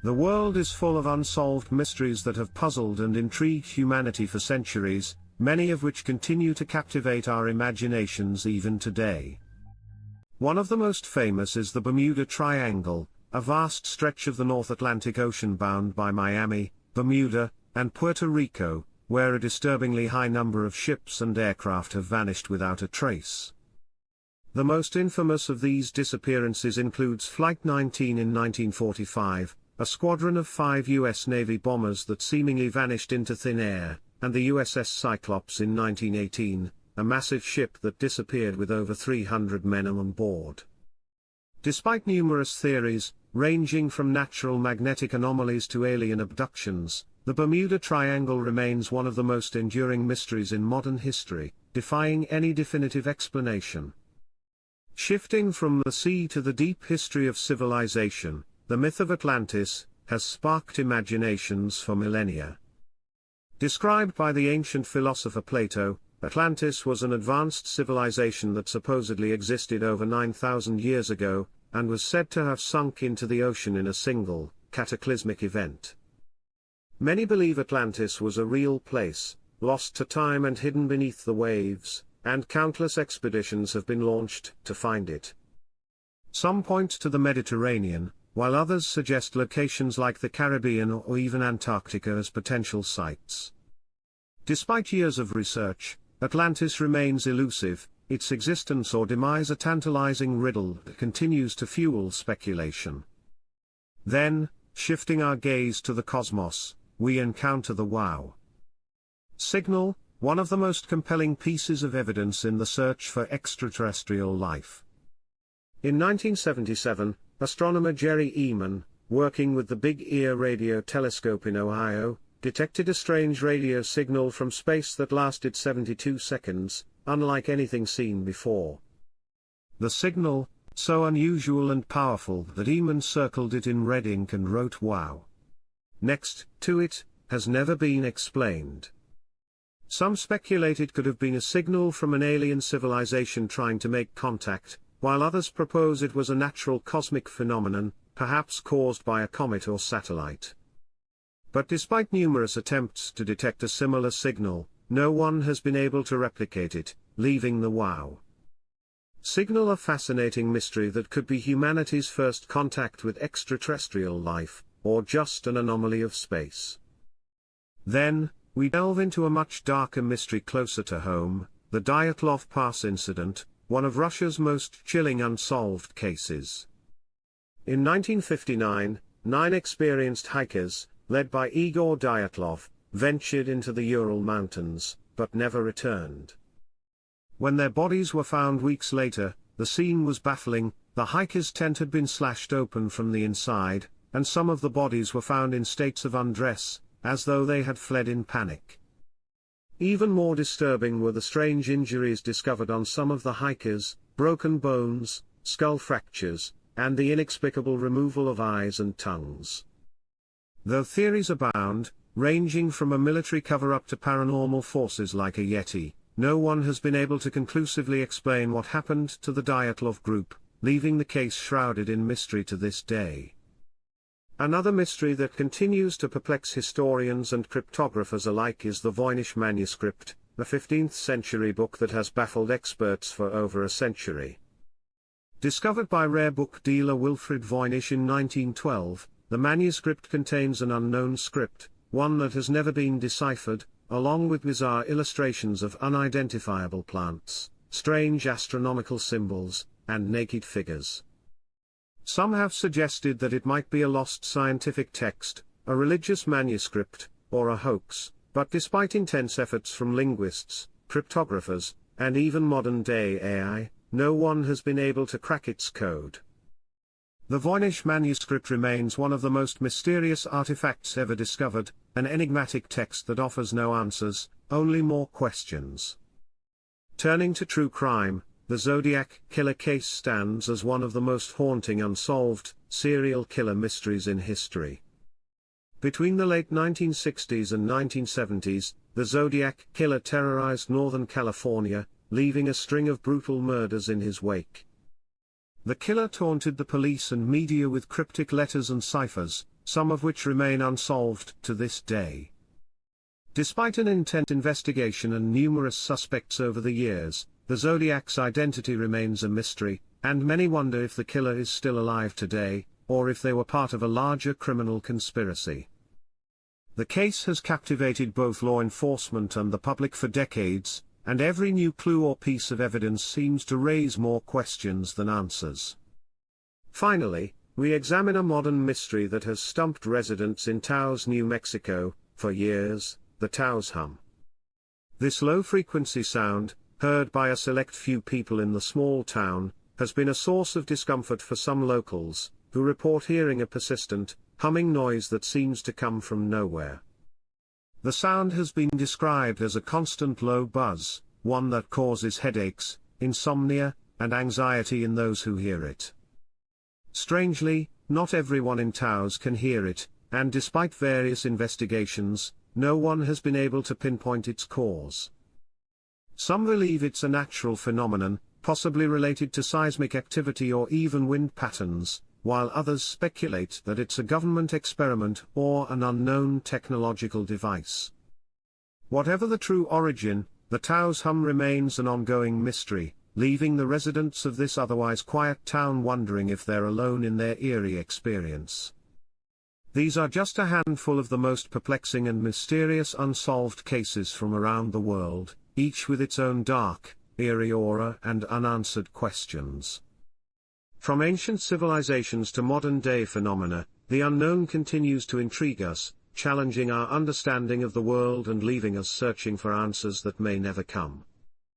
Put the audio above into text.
The world is full of unsolved mysteries that have puzzled and intrigued humanity for centuries, many of which continue to captivate our imaginations even today. One of the most famous is the Bermuda Triangle, a vast stretch of the North Atlantic Ocean bound by Miami, Bermuda, and Puerto Rico, where a disturbingly high number of ships and aircraft have vanished without a trace. The most infamous of these disappearances includes Flight 19 in 1945, a squadron of 5 U.S. Navy bombers that seemingly vanished into thin air, and the USS Cyclops in 1918, a massive ship that disappeared with over 300 men on board. Despite numerous theories, ranging from natural magnetic anomalies to alien abductions, the Bermuda Triangle remains one of the most enduring mysteries in modern history, defying any definitive explanation. Shifting from the sea to the deep history of civilization, the myth of Atlantis has sparked imaginations for millennia. Described by the ancient philosopher Plato, Atlantis was an advanced civilization that supposedly existed over 9,000 years ago, and was said to have sunk into the ocean in a single, cataclysmic event. Many believe Atlantis was a real place, lost to time and hidden beneath the waves, and countless expeditions have been launched to find it. Some point to the Mediterranean, while others suggest locations like the Caribbean or even Antarctica as potential sites. Despite years of research, Atlantis remains elusive, its existence or demise a tantalizing riddle that continues to fuel speculation. Then, shifting our gaze to the cosmos, we encounter the WOW signal, one of the most compelling pieces of evidence in the search for extraterrestrial life. In 1977, astronomer Jerry Eman, working with the Big Ear radio telescope in Ohio, detected a strange radio signal from space that lasted 72 seconds, unlike anything seen before. The signal, so unusual and powerful that Eman circled it in red ink and wrote "Wow" next to it, has never been explained. Some speculate it could have been a signal from an alien civilization trying to make contact, while others propose it was a natural cosmic phenomenon, perhaps caused by a comet or satellite. But despite numerous attempts to detect a similar signal, no one has been able to replicate it, leaving the WOW signal a fascinating mystery that could be humanity's first contact with extraterrestrial life, or just an anomaly of space. Then, we delve into a much darker mystery closer to home, the Dyatlov Pass incident, one of Russia's most chilling unsolved cases. In 1959, 9 experienced hikers, led by Igor Dyatlov, ventured into the Ural Mountains, but never returned. When their bodies were found weeks later, the scene was baffling. The hikers' tent had been slashed open from the inside, and some of the bodies were found in states of undress, as though they had fled in panic. Even more disturbing were the strange injuries discovered on some of the hikers, broken bones, skull fractures, and the inexplicable removal of eyes and tongues. Though theories abound, ranging from a military cover-up to paranormal forces like a Yeti, no one has been able to conclusively explain what happened to the Dyatlov group, leaving the case shrouded in mystery to this day. Another mystery that continues to perplex historians and cryptographers alike is the Voynich manuscript, a 15th-century book that has baffled experts for over a century. Discovered by rare book dealer Wilfrid Voynich in 1912, the manuscript contains an unknown script, one that has never been deciphered, along with bizarre illustrations of unidentifiable plants, strange astronomical symbols, and naked figures. Some have suggested that it might be a lost scientific text, a religious manuscript, or a hoax, but despite intense efforts from linguists, cryptographers, and even modern-day AI, no one has been able to crack its code. The Voynich manuscript remains one of the most mysterious artifacts ever discovered, an enigmatic text that offers no answers, only more questions. Turning to true crime, the Zodiac Killer case stands as one of the most haunting unsolved, serial killer mysteries in history. Between the late 1960s and 1970s, the Zodiac Killer terrorized Northern California, leaving a string of brutal murders in his wake. The killer taunted the police and media with cryptic letters and ciphers, some of which remain unsolved to this day. Despite an intense investigation and numerous suspects over the years, the Zodiac's identity remains a mystery, and many wonder if the killer is still alive today, or if they were part of a larger criminal conspiracy. The case has captivated both law enforcement and the public for decades, and every new clue or piece of evidence seems to raise more questions than answers. Finally, we examine a modern mystery that has stumped residents in Taos, New Mexico, for years: the Taos hum. This low-frequency sound, heard by a select few people in the small town, has been a source of discomfort for some locals, who report hearing a persistent, humming noise that seems to come from nowhere. The sound has been described as a constant low buzz, one that causes headaches, insomnia, and anxiety in those who hear it. Strangely, not everyone in Taos can hear it, and despite various investigations, no one has been able to pinpoint its cause. Some believe it's a natural phenomenon, possibly related to seismic activity or even wind patterns, while others speculate that it's a government experiment or an unknown technological device. Whatever the true origin, the Taos hum remains an ongoing mystery, leaving the residents of this otherwise quiet town wondering if they're alone in their eerie experience. These are just a handful of the most perplexing and mysterious unsolved cases from around the world, each with its own dark, eerie aura and unanswered questions. From ancient civilizations to modern-day phenomena, the unknown continues to intrigue us, challenging our understanding of the world and leaving us searching for answers that may never come.